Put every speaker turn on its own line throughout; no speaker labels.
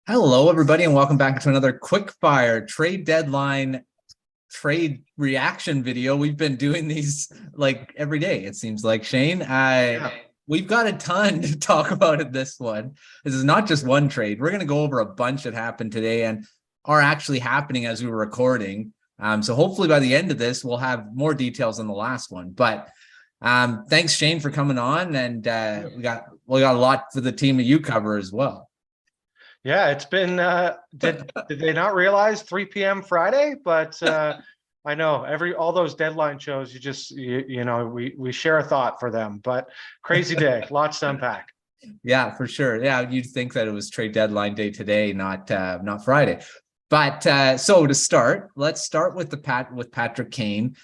Hello, everybody, and welcome back to another quick fire trade deadline trade reaction video. We've been doing these like every day, it seems like, Shane. We've got a ton to talk about in this one. This is not just one trade. We're going to go over a bunch that happened today and are actually happening as we were recording. So hopefully by the end of this, we'll have more details on the last one. But thanks, Shane, for coming on. And we got a lot for the team that you cover as well.
Yeah, it's been did they not realize 3 p.m. Friday? But I know all those deadline shows, we share a thought for them. But crazy day, lots to unpack.
Yeah, for sure. Yeah, you'd think that it was trade deadline day today, not Friday. But so to start, let's start with Patrick Kane.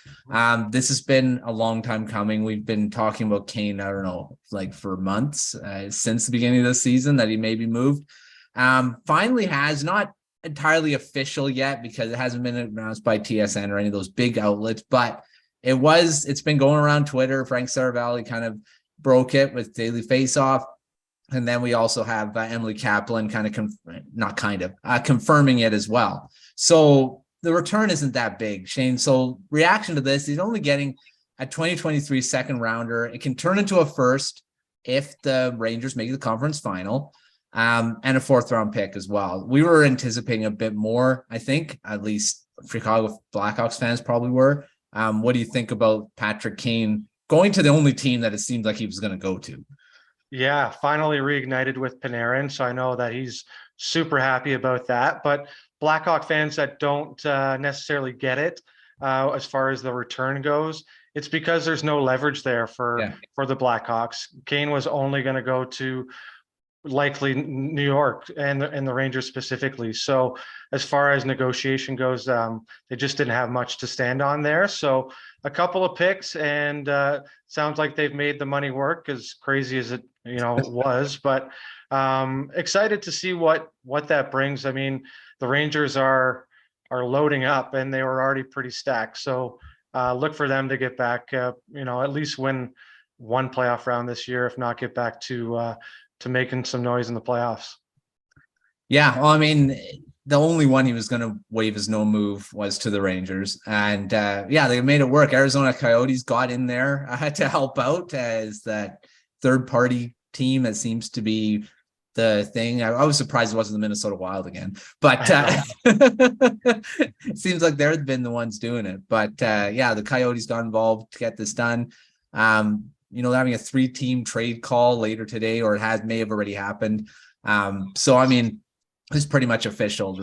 This has been a long time coming. We've been talking about Kane, I don't know, like for months, since the beginning of the season, that he may be moved. Finally has, not entirely official yet because it hasn't been announced by TSN or any of those big outlets, but it's been going around Twitter. Frank Saravalli kind of broke it with Daily Faceoff. And then we also have Emily Kaplan confirming it as well. So the return isn't that big, Shane. So reaction to this, he's only getting a 2023 second rounder. It can turn into a first if the Rangers make the conference final. And a fourth round pick as well. We were anticipating a bit more, I think, at least Chicago Blackhawks fans probably were. What do you think about Patrick Kane going to the only team that it seemed like he was going to go to?
Yeah, finally reignited with Panarin. So I know that he's super happy about that. But Blackhawk fans that don't necessarily get it as far as the return goes, it's because there's no leverage there for the Blackhawks. Kane was only going to go to likely New York and the Rangers specifically. So as far as negotiation goes, they just didn't have much to stand on there. So a couple of picks, and sounds like they've made the money work, as crazy as it was. But excited to see what that brings. I mean, the Rangers are loading up, and they were already pretty stacked. So look for them to get back, at least win one playoff round this year, if not get back to making some noise in the playoffs.
Yeah, well, I mean, the only one he was going to waive his no move was to the Rangers. And they made it work. Arizona Coyotes got in there to help out as that third-party team that seems to be the thing. I was surprised it wasn't the Minnesota Wild again. But it seems like they've been the ones doing it. But the Coyotes got involved to get this done. Having a 3-team trade call later today, or may have already happened. So, I mean, it's pretty much official.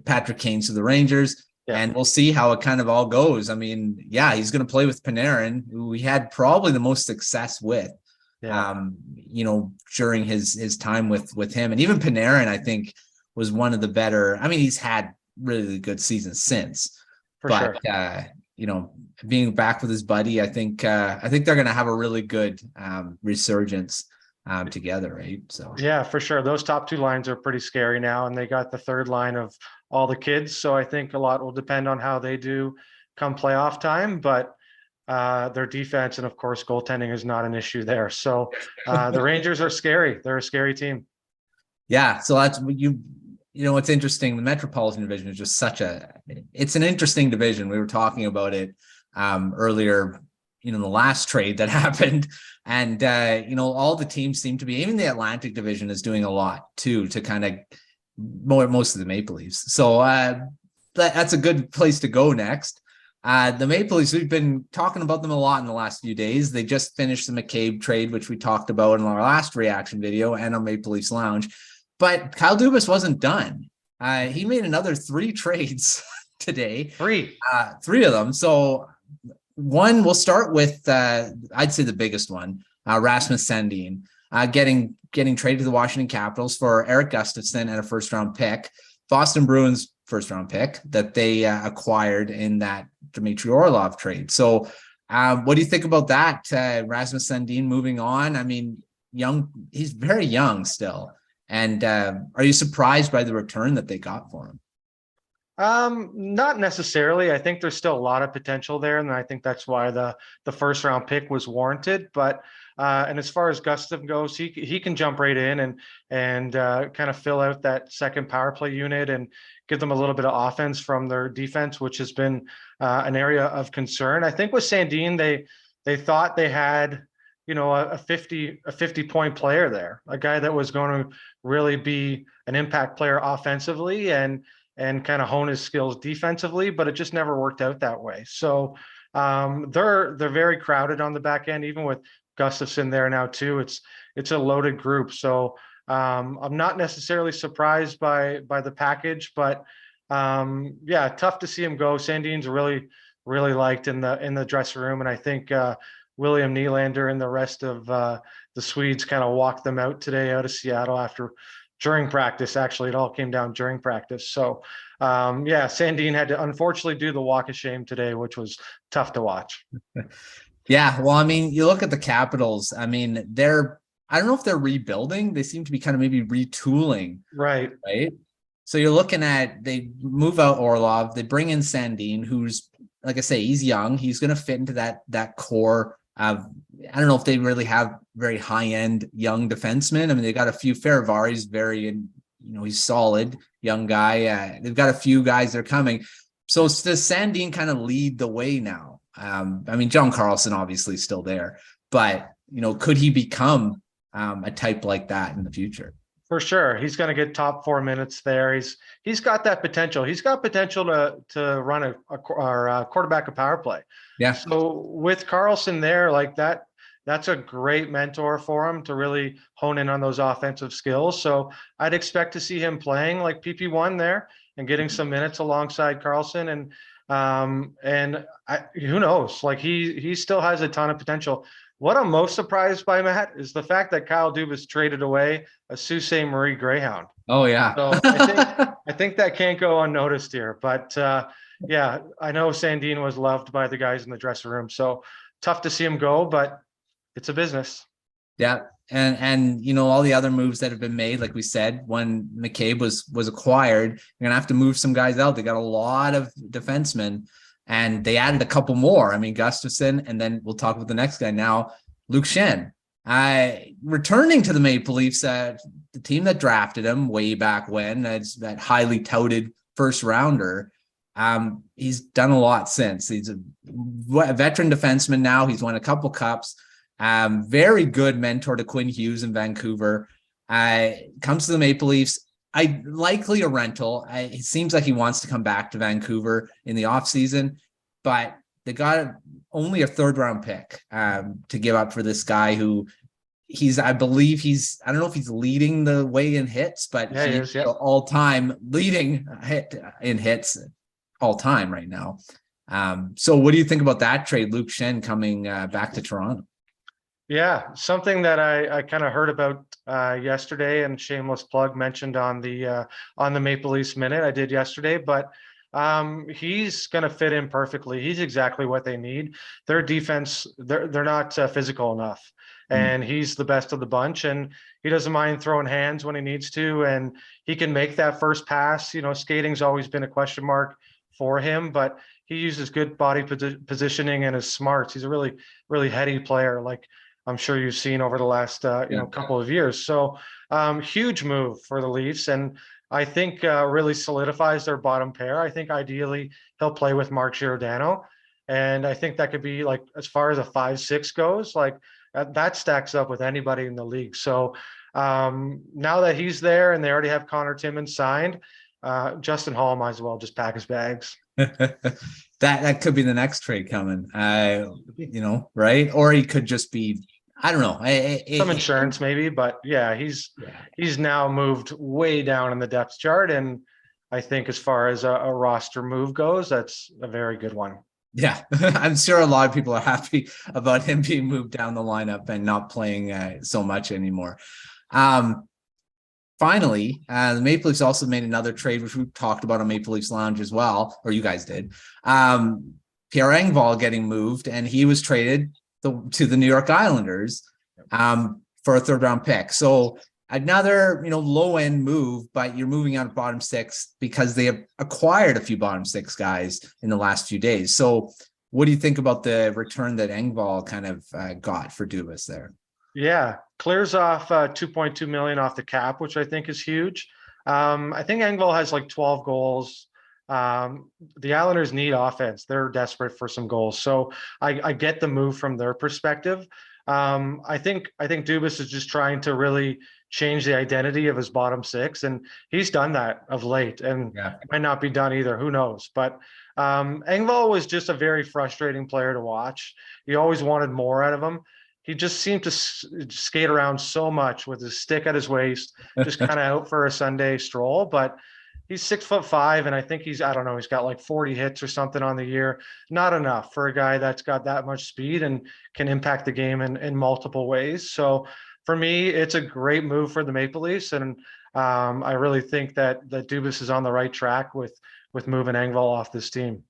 Patrick Kane to the Rangers, and we'll see how it kind of all goes. I mean, he's going to play with Panarin, who he had probably the most success with, during his time with him. And even Panarin, I think, was one of the better. I mean, he's had really good seasons since. For sure. Being back with his buddy, I think they're going to have a really good resurgence together, right? So
yeah, for sure. Those top two lines are pretty scary now, and they got the third line of all the kids. So I think a lot will depend on how they do come playoff time. But their defense and, of course, goaltending is not an issue there. So the Rangers are scary. They're a scary team.
Yeah. So that's what it's interesting. The Metropolitan Division is just it's an interesting division. We were talking about it earlier, the last trade that happened, and all the teams seem to be, even the Atlantic Division is doing a lot too, to kind of most of the Maple Leafs. So that's a good place to go next. The Maple Leafs, we've been talking about them a lot in the last few days. They just finished the McCabe trade, which we talked about in our last reaction video and on Maple Leafs Lounge. But Kyle Dubas wasn't done. He made another 3 trades today. 3 of them. So one, we'll start with, I'd say the biggest one, Rasmus Sandin, getting traded to the Washington Capitals for Eric Gustafsson and a first-round pick, Boston Bruins first-round pick that they acquired in that Dmitry Orlov trade. So what do you think about that? Rasmus Sandin moving on. I mean, he's very young still. And are you surprised by the return that they got for him?
Not necessarily. I think there's still a lot of potential there, and I think that's why the first round pick was warranted. But And as far as Gustav goes, he can jump right in and kind of fill out that second power play unit and give them a little bit of offense from their defense, which has been an area of concern. I think with Sandin, they thought they had, you know, a 50 point player there, a guy that was going to really be an impact player offensively and kind of hone his skills defensively, but it just never worked out that way. So they're very crowded on the back end, even with Gustafsson there now too. It's a loaded group. So I'm not necessarily surprised by the package, but yeah, tough to see him go. Sandin's really liked in the dressing room, and I think William Nylander and the rest of the Swedes kind of walked them out today out of Seattle during practice. Actually, it all came down during practice. So yeah, Sandin had to unfortunately do the walk of shame today, which was tough to watch.
Yeah, well, I mean, you look at the Capitals. I mean, I don't know if they're rebuilding. They seem to be kind of maybe retooling.
Right.
So you're looking at, they move out Orlov, they bring in Sandin, who's, like I say, he's young. He's going to fit into that core. I don't know if they really have very high-end young defensemen. I mean, they got a few. Ferravari's he's solid young guy. They've got a few guys that are coming. So does Sandin kind of lead the way now? I mean, John Carlson obviously is still there, but could he become a type like that in the future?
For sure. He's going to get top 4 minutes there. He's got that potential. He's got potential to run a quarterback a power play.
Yeah.
So with Carlson there, like that's a great mentor for him to really hone in on those offensive skills. So I'd expect to see him playing like PP1 there and getting some minutes alongside Carlson. And who knows, like he still has a ton of potential. What I'm most surprised by, Matt, is the fact that Kyle Dubas traded away a Sault Ste. Marie Greyhound.
Oh yeah.
So I think that can't go unnoticed here. But yeah, I know Sandin was loved by the guys in the dressing room. So tough to see him go, but it's a business.
Yeah. And all the other moves that have been made, like we said, when McCabe was acquired, you're gonna have to move some guys out. They got a lot of defensemen. And they added a couple more. I mean, Gustafsson, and then we'll talk about the next guy now, Luke Schenn. Returning to the Maple Leafs, the team that drafted him way back when, that highly touted first rounder. He's done a lot since. He's a veteran defenseman now. He's won a couple cups. Very good mentor to Quinn Hughes in Vancouver. Comes to the Maple Leafs. Likely a rental. It seems like he wants to come back to Vancouver in the offseason, but they got only a 3rd round pick to give up for this guy who I believe I don't know if he's leading the way in hits, but
yeah,
he's all time leading in hits all time right now. So what do you think about that trade, Luke Schenn coming back to Toronto?
Yeah, something that I kind of heard about yesterday, and shameless plug mentioned on the Maple Leafs Minute I did yesterday, but he's going to fit in perfectly. He's exactly what they need. Their defense, they're not physical enough, and he's the best of the bunch, and he doesn't mind throwing hands when he needs to, and he can make that first pass. Skating's always been a question mark for him, but he uses good body positioning and is smart. He's a really, really heady player, like I'm sure you've seen over the last couple of years. So huge move for the Leafs, and I think really solidifies their bottom pair. I think ideally he'll play with Mark Giordano, and I think that could be, like, as far as a 5-6 goes, like that stacks up with anybody in the league. So now that he's there and they already have Connor Timmins signed, Justin Hall might as well just pack his bags.
That could be the next trade coming, right? Or he could just be, I don't know,
some insurance maybe, but yeah, he's now moved way down in the depth chart, and I think as far as a roster move goes, that's a very good one.
Yeah, I'm sure a lot of people are happy about him being moved down the lineup and not playing so much anymore. Finally, the Maple Leafs also made another trade, which we talked about on Maple Leafs Lounge as well, or you guys did. Pierre Engvall getting moved, and he was traded to the New York Islanders for a 3rd round pick. So another, low end move, but you're moving out of bottom 6 because they have acquired a few bottom 6 guys in the last few days. So what do you think about the return that Engvall kind of got for Dubas there?
Yeah, clears off 2.2 million off the cap, which I think is huge. I think Engvall has like 12 goals. The Islanders need offense. They're desperate for some goals. So I get the move from their perspective. I think Dubas is just trying to really change the identity of his bottom six, and he's done that of late, and
Yeah.
it might not be done either. Who knows? But Engvall was just a very frustrating player to watch. You always wanted more out of him. He just seemed to skate around so much with his stick at his waist, just kind of out for a Sunday stroll. But he's 6'5", and I think I don't know, he's got like 40 hits or something on the year. Not enough for a guy that's got that much speed and can impact the game in multiple ways. So for me, it's a great move for the Maple Leafs, and I really think that Dubas is on the right track with moving Engvall off this team.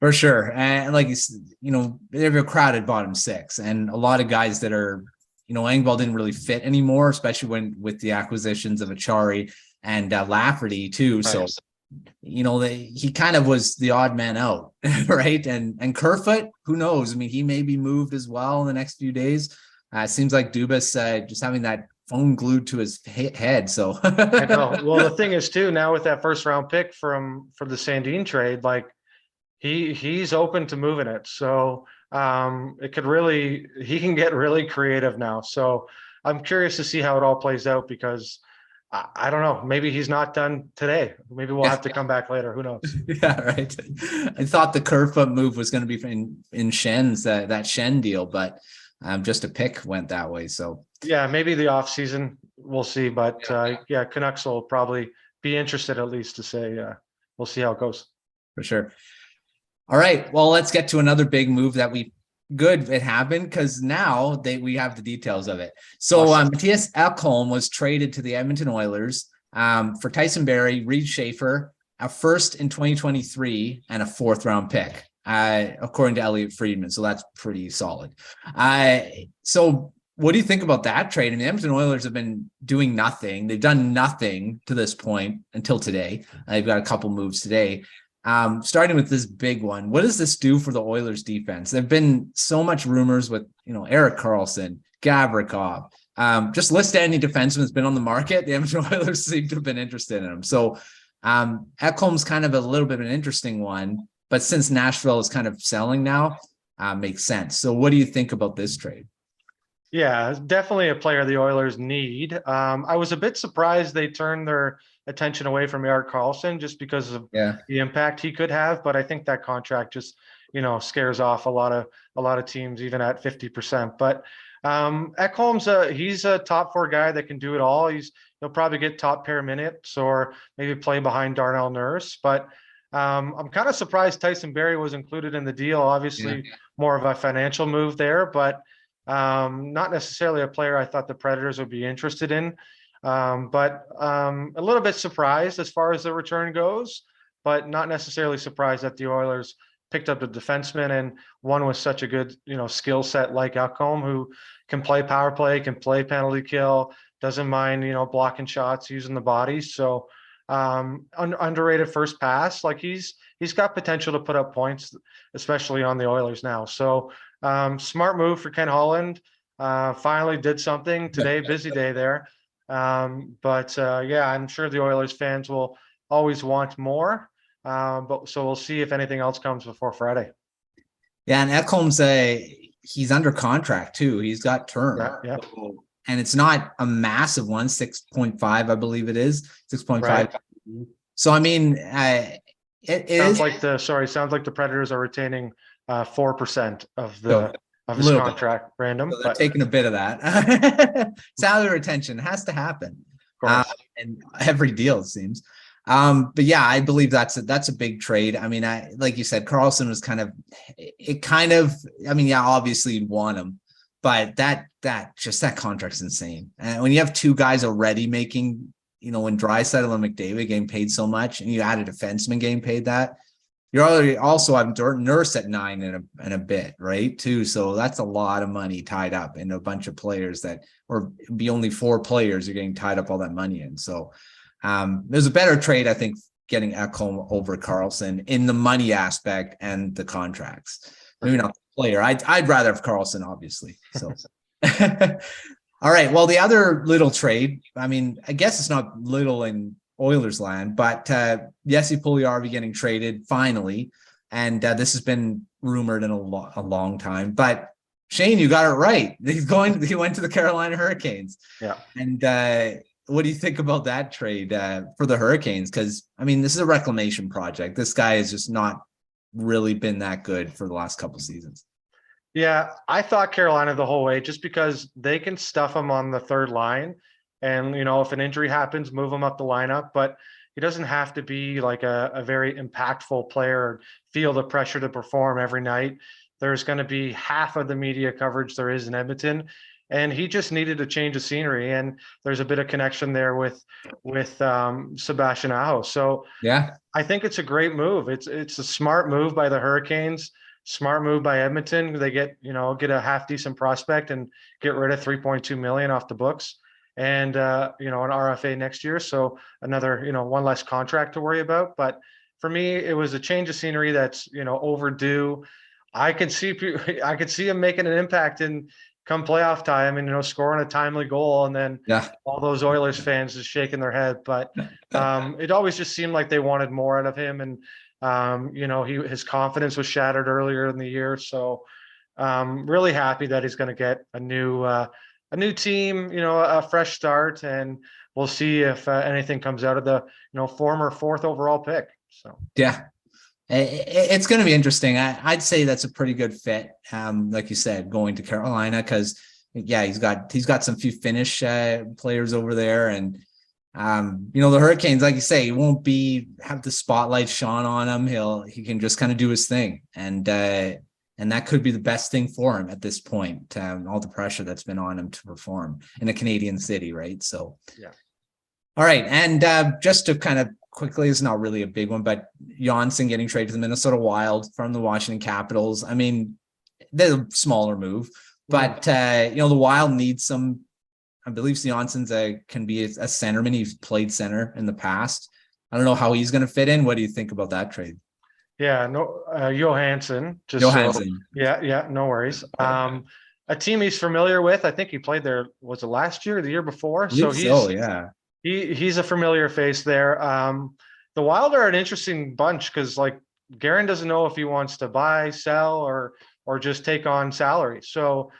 For sure. And like, they have a crowded bottom six and a lot of guys that are, Engvall didn't really fit anymore, especially with the acquisitions of Achari and Lafferty too.
Right.
So, he kind of was the odd man out, right? And Kerfoot, who knows? I mean, he may be moved as well in the next few days. It seems like Dubas just having that phone glued to his head. So
I know. Well, the thing is too, now with that first round pick from the Sandin trade, like, he's open to moving it. So he can get really creative now. So I'm curious to see how it all plays out, because I don't know, maybe he's not done today. Maybe we'll have to come back later. Who knows?
Yeah, right. I thought the Kerfoot move was going to be in Schenn's that Schenn deal, but just a pick went that way. So
yeah, maybe the off season, we'll see. But yeah, Canucks will probably be interested, at least, to say we'll see how it goes.
For sure. All right. Well, let's get to another big move it happened, because now we have the details of it. So Mattias Ekholm was traded to the Edmonton Oilers for Tyson, Barrie, Reid, Schaefer, a first in 2023 and a 4th round pick, according to Elliot Friedman. So that's pretty solid. So what do you think about that trade? I mean, the Edmonton Oilers have been doing nothing. They've done nothing to this point until today. They've got a couple moves today. Starting with this big one, what does this do for the Oilers defense? There've been so much rumors with, Erik Karlsson, Gavrikov, just list any defenseman that's been on the market. The Edmonton Oilers seem to have been interested in him. So, Ekholm's kind of a little bit of an interesting one, but since Nashville is kind of selling now, makes sense. So what do you think about this trade?
Yeah, definitely a player the Oilers need. I was a bit surprised they turned their attention away from Erik Karlsson just because of the impact he could have, but I think that contract just scares off a lot of teams, even at 50%. But Ekholm's he's a top 4 guy that can do it all. He'll probably get top pair minutes or maybe play behind Darnell Nurse. But I'm kind of surprised Tyson Barrie was included in the deal. Obviously, more of a financial move there, but not necessarily a player I thought the Predators would be interested in. But a little bit surprised as far as the return goes, but not necessarily surprised that the Oilers picked up a defenseman, and one with such a good, skill set like Ekholm, who can play power play, can play penalty kill, doesn't mind, blocking shots, using the body. So underrated first pass. Like he's got potential to put up points, especially on the Oilers now. So smart move for Ken Holland. Finally did something today, busy day there. But yeah, I'm sure the Oilers fans will always want more. But so we'll see if anything else comes before Friday.
Yeah, and Ekholm's he's under contract too. He's got term.
Yeah.
And it's not a massive one, 6.5, I believe it is. 6.5. Right. So I mean,
sounds like the Predators are retaining 4% of his contract. Random.
So they're taking a bit of that. Salary retention has to happen. And every deal, it seems. But yeah, I believe that's a big trade. I mean, like you said, Karlsson was obviously you'd want him, but that contract's insane. And when you have 2 guys already making, when Draisaitl and McDavid getting paid so much, and you add a defenseman getting paid that, you're already also having Nurse at 9 and a bit, right? Too. So that's a lot of money tied up in a bunch of players or be only 4 players you're getting tied up all that money in. So there's a better trade, I think, getting Ekholm over Karlsson in the money aspect and the contracts. Maybe not the player. I'd rather have Karlsson, obviously. So All right. Well, the other little trade, I mean, I guess it's not little in Oilers land, but Jesse Puljujarvi getting traded finally. And this has been rumored in a long time. But Shane, you got it right. He went to the Carolina Hurricanes.
Yeah.
And what do you think about that trade for the Hurricanes? Because, I mean, this is a reclamation project. This guy has just not really been that good for the last couple of seasons.
Yeah, I thought Carolina the whole way, just because they can stuff him on the third line. And, if an injury happens, move him up the lineup. But he doesn't have to be like a very impactful player, feel the pressure to perform every night. There's going to be half of the media coverage there is in Edmonton. And he just needed a change of scenery. And there's a bit of connection there with Sebastian Aho. So
yeah,
I think it's a great move. It's a smart move by the Hurricanes. Smart move by Edmonton. They get a half decent prospect and get rid of 3.2 million off the books, and an RFA next year. So another one less contract to worry about. But for me, it was a change of scenery that's overdue. I could see him making an impact in come playoff time and scoring a timely goal, and then all those Oilers fans just shaking their head. But it always just seemed like they wanted more out of him, and his confidence was shattered earlier in the year. So really happy that he's going to get a new team, a fresh start, and we'll see if anything comes out of the former 4th overall pick. So
yeah, it's going to be interesting. I'd say that's a pretty good fit, like you said, going to Carolina, because he's got some few Finnish players over there, and the Hurricanes, like you say, he won't have the spotlight shone on him. He can just kind of do his thing, and that could be the best thing for him at this point. All the pressure that's been on him to perform in a Canadian city, right? So,
yeah.
All right, and just to kind of quickly, it's not really a big one, but Johnsson getting traded to the Minnesota Wild from the Washington Capitals. I mean, they're a smaller move, but the Wild needs some. I believe Johnson's can be a centerman. He's played center in the past. I don't know how he's going to fit in. What do you think about that trade?
Yeah, no, Johansson. Yeah, no worries. A team he's familiar with. I think he played there. Was it last year or the year before? So he's a familiar face there. The Wild are an interesting bunch because Guerin doesn't know if he wants to buy, sell, or just take on salary. So.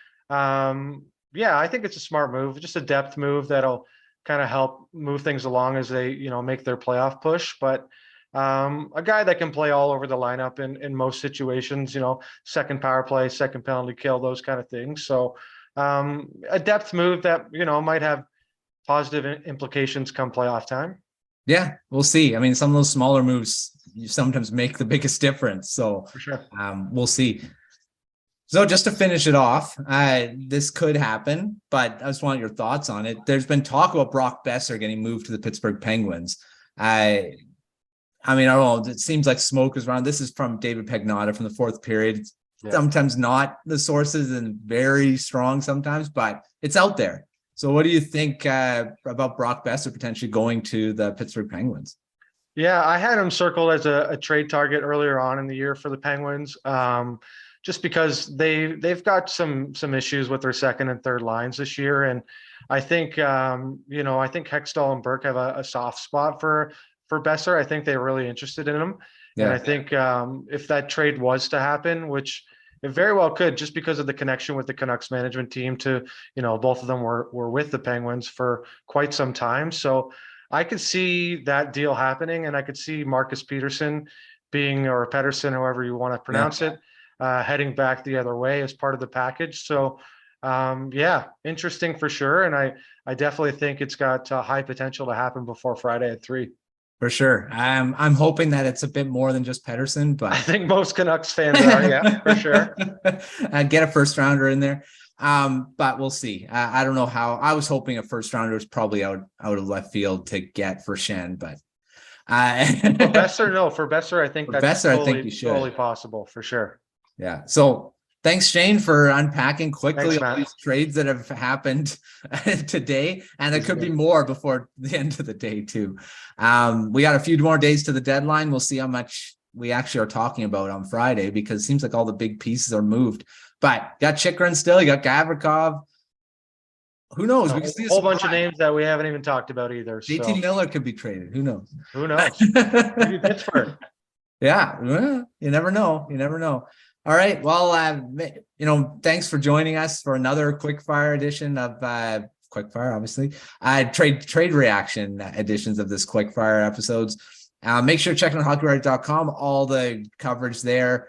Yeah, I think it's a smart move, just a depth move that'll kind of help move things along as they, make their playoff push. But a guy that can play all over the lineup in most situations, second power play, second penalty kill, those kind of things. So a depth move that, might have positive implications come playoff time.
Yeah, we'll see. I mean, some of those smaller moves you sometimes make the biggest difference. So
for sure.
We'll see. So just to finish it off, this could happen, but I just want your thoughts on it. There's been talk about Brock Besser getting moved to the Pittsburgh Penguins. I mean, I don't know. It seems like smoke is around. This is from David Pagnotta from the 4th period. Yeah. Sometimes not the sources and very strong sometimes, but it's out there. So what do you think about Brock Besser potentially going to the Pittsburgh Penguins?
Yeah, I had him circled as a trade target earlier on in the year for the Penguins. Just because they've got some issues with their second and third lines this year. And I think, I think Hextall and Burke have a soft spot for Besser. I think they're really interested in him. Yeah. And I think if that trade was to happen, which it very well could, just because of the connection with the Canucks management team to, both of them were with the Penguins for quite some time. So I could see that deal happening, and I could see Marcus Peterson or Pedersen, however you want to pronounce it, heading back the other way as part of the package. So interesting for sure. And I definitely think it's got high potential to happen before Friday at 3.
For sure. I'm hoping that it's a bit more than just Pedersen, but
I think most Canucks fans are, yeah, for sure.
Get a first rounder in there. But we'll see. I don't know how. I was hoping a first rounder was probably out of left field to get for Schenn, but
for Besser, I think that's totally possible for sure.
Yeah. So thanks, Shane, for unpacking quickly
all
these trades that have happened today. And there could be more before the end of the day, too. We got a few more days to the deadline. We'll see how much we actually are talking about on Friday, because it seems like all the big pieces are moved. But got Chychrun still, you got Gavrikov. Who knows?
A
We could see a
whole bunch of
surprise.
names that we haven't even talked about either.
JT
So
Miller could be traded. Who knows?
who knows? Maybe Pittsburgh.
Yeah, well, you never know. You never know. All right. Well, thanks for joining us for another quick fire edition of quick fire, obviously. Trade reaction editions of this quick fire episodes. Make sure to check out hockeywriter.com, all the coverage there.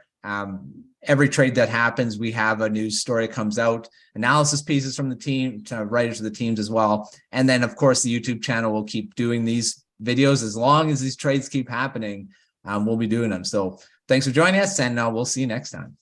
Every trade that happens, we have a news story comes out, analysis pieces from the team, to writers of the teams as well. And then, of course, the YouTube channel will keep doing these videos as long as these trades keep happening. We'll be doing them. So thanks for joining us, and we'll see you next time.